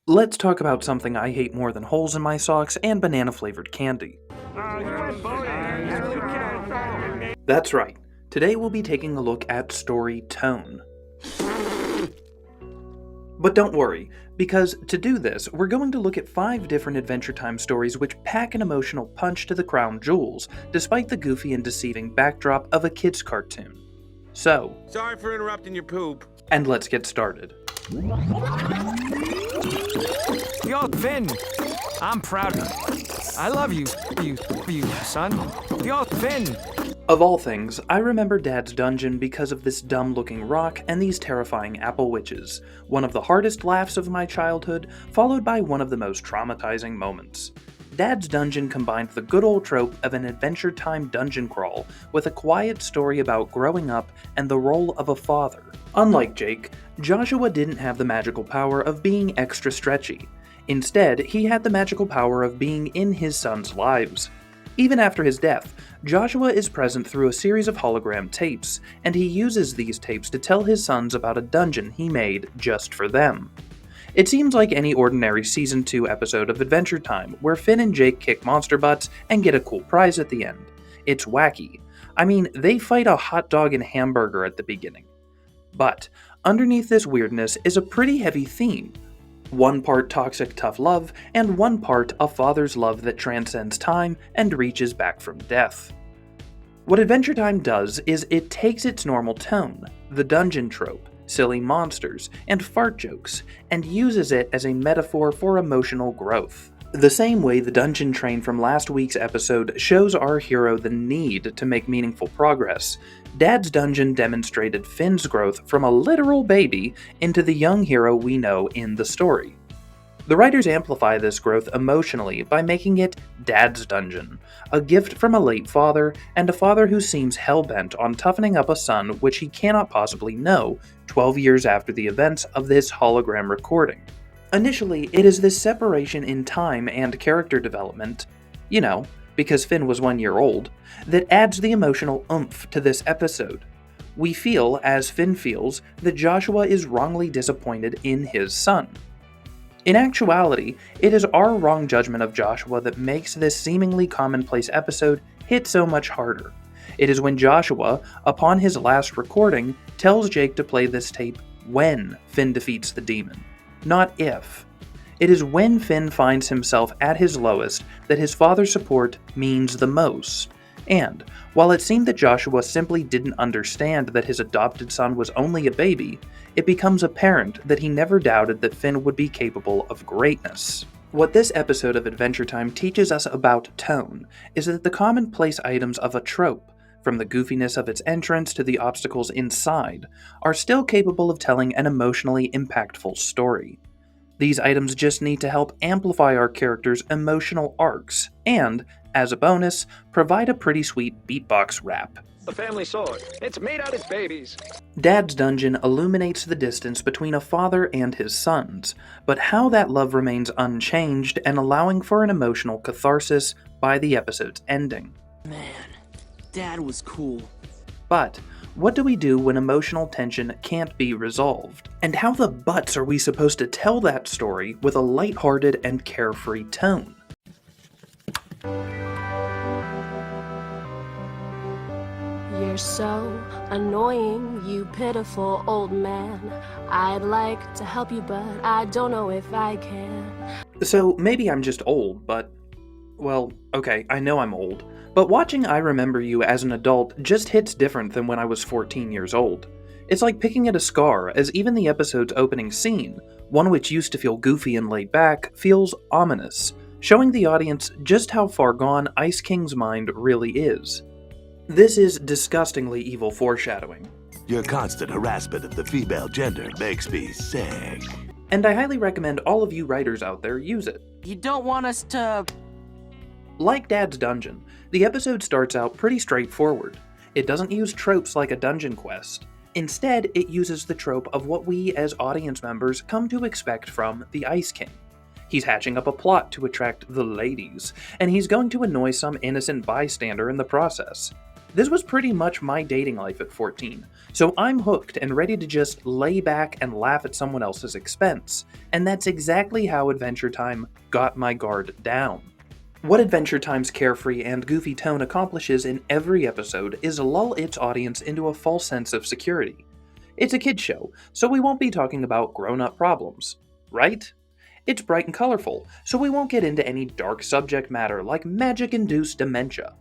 Let's talk about something I hate more than holes in my socks and banana-flavored candy. That's right. Today we'll be taking a look at story tone. But don't worry, because to do this, we're going to look at 5 different Adventure Time stories which pack an emotional punch to the crown jewels, despite the goofy and deceiving backdrop of a kid's cartoon. So, Sorry for interrupting your poop. and let's get started. Yo, Finn, I'm proud of you. I love you, son. Yo, Finn. Of all things, I remember Dad's dungeon because of this dumb-looking rock and these terrifying apple witches, one of the hardest laughs of my childhood, followed by one of the most traumatizing moments. Dad's dungeon combined the good old trope of an Adventure Time dungeon crawl with a quiet story about growing up and the role of a father. Unlike Jake, Joshua didn't have the magical power of being extra stretchy. Instead, he had the magical power of being in his sons' lives. Even after his death, Joshua is present through a series of hologram tapes, and he uses these tapes to tell his sons about a dungeon he made just for them. It seems like any ordinary Season 2 episode of Adventure Time, where Finn and Jake kick monster butts and get a cool prize at the end. It's wacky. I mean, they fight a hot dog and hamburger at the beginning. But, underneath this weirdness is a pretty heavy theme. One part toxic tough love, and one part a father's love that transcends time and reaches back from death. What Adventure Time does is it takes its normal tone, the dungeon trope, silly monsters, and fart jokes, and uses it as a metaphor for emotional growth. The same way the dungeon train from last week's episode shows our hero the need to make meaningful progress, Dad's dungeon demonstrated Finn's growth from a literal baby into the young hero we know in the story. The writers amplify this growth emotionally by making it Dad's dungeon, a gift from a late father, and a father who seems hell-bent on toughening up a son which he cannot possibly know 12 years after the events of this hologram recording. Initially, it is this separation in time and character development, because Finn was 1 year old, that adds the emotional oomph to this episode. We feel, as Finn feels, that Joshua is wrongly disappointed in his son. In actuality, it is our wrong judgment of Joshua that makes this seemingly commonplace episode hit so much harder. It is when Joshua, upon his last recording, tells Jake to play this tape when Finn defeats the demon, not if. It is when Finn finds himself at his lowest that his father's support means the most. And, while it seemed that Joshua simply didn't understand that his adopted son was only a baby, it becomes apparent that he never doubted that Finn would be capable of greatness. What this episode of Adventure Time teaches us about tone is that the commonplace items of a trope, from the goofiness of its entrance to the obstacles inside, are still capable of telling an emotionally impactful story. These items just need to help amplify our characters' emotional arcs, and, as a bonus, provide a pretty sweet beatbox rap. The family sword. It's made out of babies. Dad's dungeon illuminates the distance between a father and his sons, but how that love remains unchanged and allowing for an emotional catharsis by the episode's ending. Man, Dad was cool. But, what do we do when emotional tension can't be resolved? And how the butts are we supposed to tell that story with a lighthearted and carefree tone? You're so annoying, you pitiful old man. I'd like to help you, but I don't know if I can. So maybe I'm just old, but... well, okay, I know I'm old. But watching I Remember You as an adult just hits different than when I was 14 years old. It's like picking at a scar, as even the episode's opening scene, one which used to feel goofy and laid back, feels ominous, showing the audience just how far gone Ice King's mind really is. This is disgustingly evil foreshadowing. Your constant harassment of the female gender makes me sick. And I highly recommend all of you writers out there use it. You don't want us to... Like Dad's Dungeon, the episode starts out pretty straightforward. It doesn't use tropes like a dungeon quest. Instead, it uses the trope of what we as audience members come to expect from the Ice King. He's hatching up a plot to attract the ladies, and he's going to annoy some innocent bystander in the process. This was pretty much my dating life at 14, so I'm hooked and ready to just lay back and laugh at someone else's expense, and that's exactly how Adventure Time got my guard down. What Adventure Time's carefree and goofy tone accomplishes in every episode is lull its audience into a false sense of security. It's a kid's show, so we won't be talking about grown-up problems, right? It's bright and colorful, so we won't get into any dark subject matter like magic-induced dementia.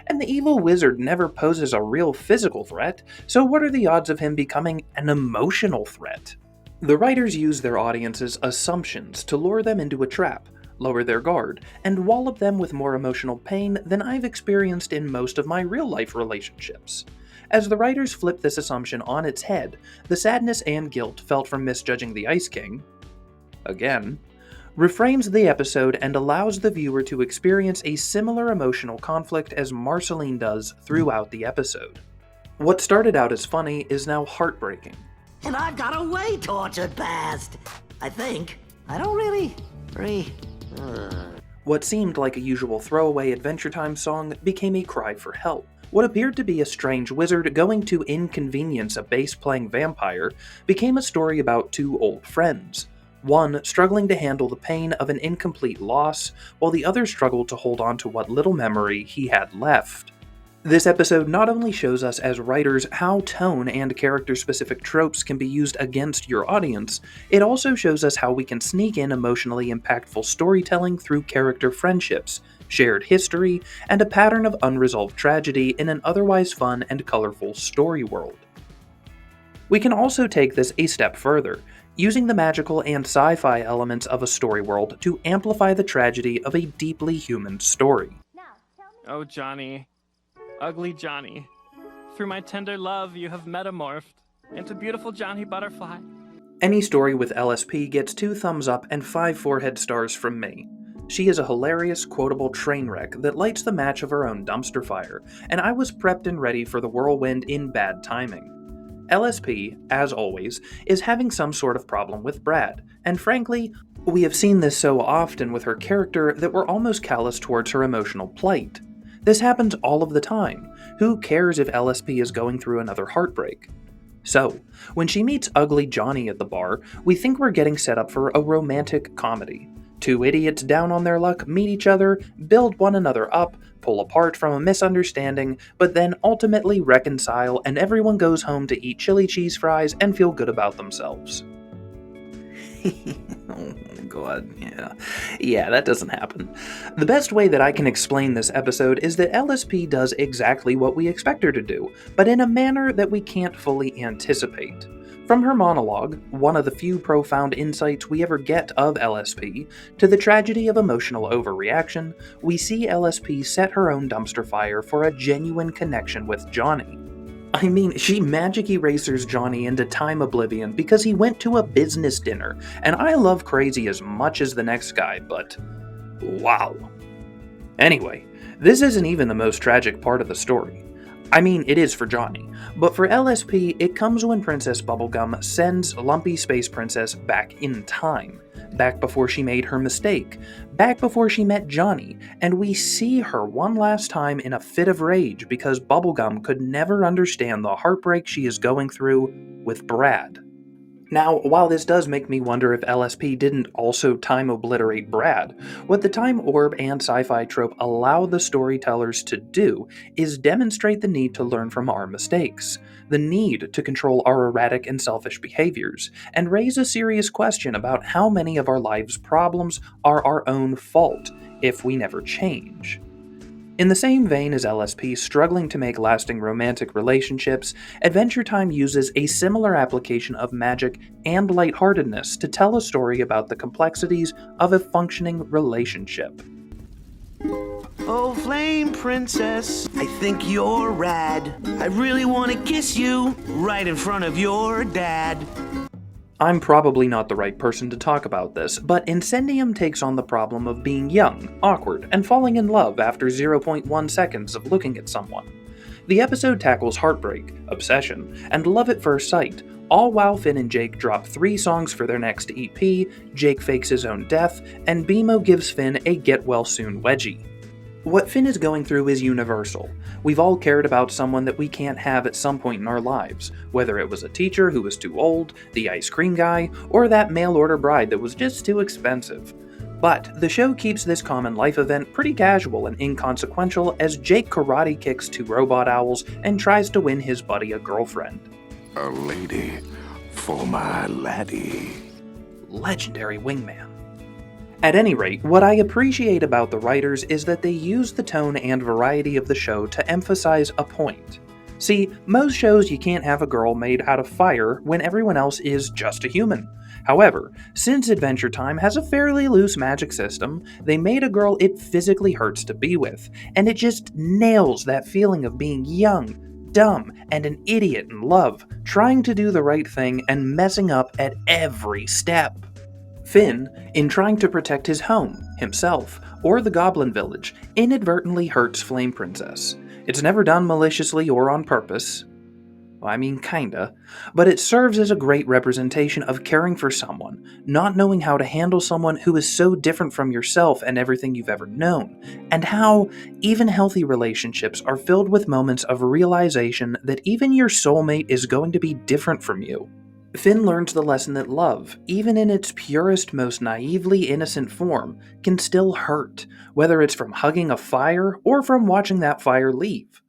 And the evil wizard never poses a real physical threat, so what are the odds of him becoming an emotional threat? The writers use their audience's assumptions to lure them into a trap, lower their guard, and wallop them with more emotional pain than I've experienced in most of my real-life relationships. As the writers flip this assumption on its head, the sadness and guilt felt from misjudging the Ice King, again, reframes the episode and allows the viewer to experience a similar emotional conflict as Marceline does throughout the episode. What started out as funny is now heartbreaking. And I've got a way tortured past. I think. I don't really. What seemed like a usual throwaway Adventure Time song became a cry for help. What appeared to be a strange wizard going to inconvenience a bass-playing vampire became a story about two old friends. One struggling to handle the pain of an incomplete loss, while the other struggled to hold on to what little memory he had left. This episode not only shows us as writers how tone and character-specific tropes can be used against your audience, it also shows us how we can sneak in emotionally impactful storytelling through character friendships, shared history, and a pattern of unresolved tragedy in an otherwise fun and colorful story world. We can also take this a step further, using the magical and sci-fi elements of a story world to amplify the tragedy of a deeply human story. Oh, Johnny. Ugly Johnny. Through my tender love, you have metamorphed into beautiful Johnny Butterfly. Any story with LSP gets 2 thumbs up and 5 forehead stars from me. She is a hilarious, quotable train wreck that lights the match of her own dumpster fire, and I was prepped and ready for the whirlwind in bad timing. LSP, as always, is having some sort of problem with Brad, and frankly, we have seen this so often with her character that we're almost callous towards her emotional plight. This happens all of the time. Who cares if LSP is going through another heartbreak? So, when she meets ugly Johnny at the bar, we think we're getting set up for a romantic comedy. 2 idiots down on their luck meet each other, build one another up, pull apart from a misunderstanding, but then ultimately reconcile and everyone goes home to eat chili cheese fries and feel good about themselves. Oh god, yeah, that doesn't happen. The best way that I can explain this episode is that LSP does exactly what we expect her to do, but in a manner that we can't fully anticipate. From her monologue, one of the few profound insights we ever get of LSP, to the tragedy of emotional overreaction, we see LSP set her own dumpster fire for a genuine connection with Johnny. I mean, she magic erasers Johnny into time oblivion because he went to a business dinner, and I love crazy as much as the next guy, but wow. Anyway, this isn't even the most tragic part of the story. I mean, it is for Johnny, but for LSP, it comes when Princess Bubblegum sends Lumpy Space Princess back in time, back before she made her mistake, back before she met Johnny, and we see her one last time in a fit of rage because Bubblegum could never understand the heartbreak she is going through with Brad. Now, while this does make me wonder if LSP didn't also time obliterate Brad, what the time orb and sci-fi trope allow the storytellers to do is demonstrate the need to learn from our mistakes, the need to control our erratic and selfish behaviors, and raise a serious question about how many of our life's problems are our own fault if we never change. In the same vein as LSP struggling to make lasting romantic relationships, Adventure Time uses a similar application of magic and lightheartedness to tell a story about the complexities of a functioning relationship. Oh, Flame Princess, I think you're rad. I really want to kiss you right in front of your dad. I'm probably not the right person to talk about this, but Incendium takes on the problem of being young, awkward, and falling in love after 0.1 seconds of looking at someone. The episode tackles heartbreak, obsession, and love at first sight, all while Finn and Jake drop 3 songs for their next EP, Jake fakes his own death, and BMO gives Finn a get-well-soon wedgie. What Finn is going through is universal. We've all cared about someone that we can't have at some point in our lives, whether it was a teacher who was too old, the ice cream guy, or that mail-order bride that was just too expensive. But the show keeps this common life event pretty casual and inconsequential as Jake karate kicks 2 robot owls and tries to win his buddy a girlfriend. A lady for my laddie. Legendary wingman. At any rate, what I appreciate about the writers is that they use the tone and variety of the show to emphasize a point. See, most shows you can't have a girl made out of fire when everyone else is just a human. However, since Adventure Time has a fairly loose magic system, they made a girl it physically hurts to be with, and it just nails that feeling of being young, dumb, and an idiot in love, trying to do the right thing and messing up at every step. Finn, in trying to protect his home, himself, or the Goblin Village, inadvertently hurts Flame Princess. It's never done maliciously or on purpose. Well, I mean, kinda. But it serves as a great representation of caring for someone, not knowing how to handle someone who is so different from yourself and everything you've ever known, and how even healthy relationships are filled with moments of realization that even your soulmate is going to be different from you. Finn learns the lesson that love, even in its purest, most naively innocent form, can still hurt, whether it's from hugging a fire or from watching that fire leave.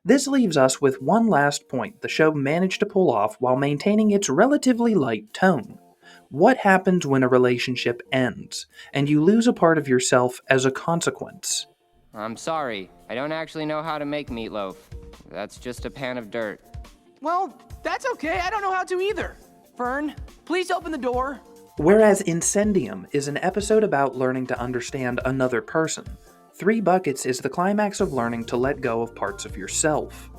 This leaves us with one last point the show managed to pull off while maintaining its relatively light tone. What happens when a relationship ends, and you lose a part of yourself as a consequence? I'm sorry, I don't actually know how to make meatloaf. That's just a pan of dirt. Well, that's okay, I don't know how to either. Fern, please open the door. Whereas Incendium is an episode about learning to understand another person, 3 Buckets is the climax of learning to let go of parts of yourself.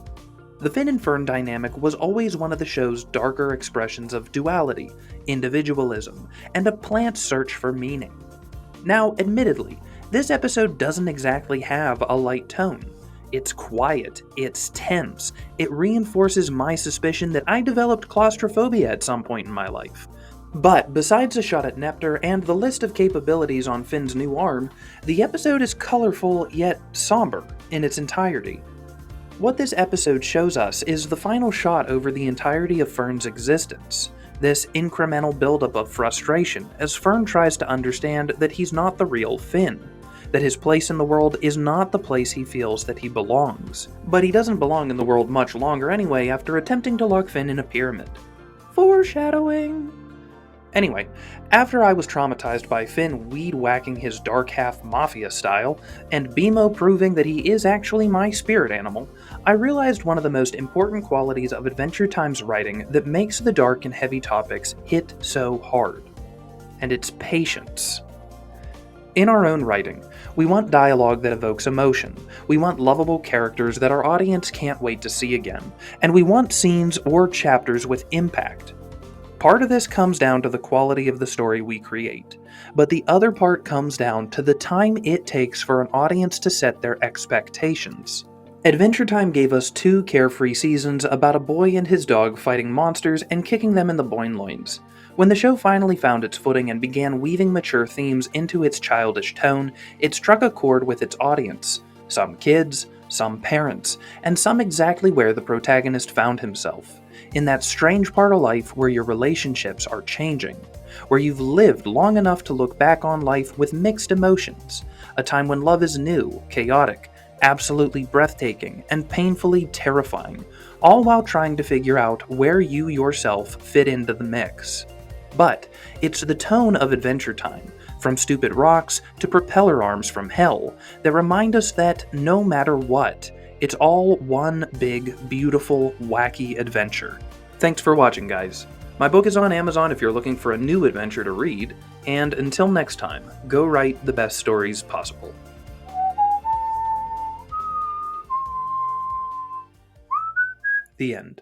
The Finn and Fern dynamic was always one of the show's darker expressions of duality, individualism, and a plant's search for meaning. Now, admittedly, this episode doesn't exactly have a light tone. It's quiet, it's tense, it reinforces my suspicion that I developed claustrophobia at some point in my life. But besides a shot at Nectar and the list of capabilities on Finn's new arm, the episode is colorful yet somber in its entirety. What this episode shows us is the final shot over the entirety of Fern's existence, this incremental buildup of frustration as Fern tries to understand that he's not the real Finn, that his place in the world is not the place he feels that he belongs. But he doesn't belong in the world much longer anyway after attempting to lock Finn in a pyramid. Foreshadowing! Anyway, after I was traumatized by Finn weed-whacking his dark half mafia style, and BMO proving that he is actually my spirit animal, I realized one of the most important qualities of Adventure Time's writing that makes the dark and heavy topics hit so hard. And it's patience. In our own writing, we want dialogue that evokes emotion, we want lovable characters that our audience can't wait to see again, and we want scenes or chapters with impact. Part of this comes down to the quality of the story we create, but the other part comes down to the time it takes for an audience to set their expectations. Adventure Time gave us 2 carefree seasons about a boy and his dog fighting monsters and kicking them in the boinloins. When the show finally found its footing and began weaving mature themes into its childish tone, it struck a chord with its audience. Some kids, some parents, and some exactly where the protagonist found himself. In that strange part of life where your relationships are changing. Where you've lived long enough to look back on life with mixed emotions. A time when love is new, chaotic, absolutely breathtaking, and painfully terrifying, all while trying to figure out where you yourself fit into the mix. But it's the tone of Adventure Time, from stupid rocks to propeller arms from hell, that remind us that no matter what, it's all one big, beautiful, wacky adventure. Thanks for watching, guys. My book is on Amazon if you're looking for a new adventure to read, and until next time, go write the best stories possible. The end.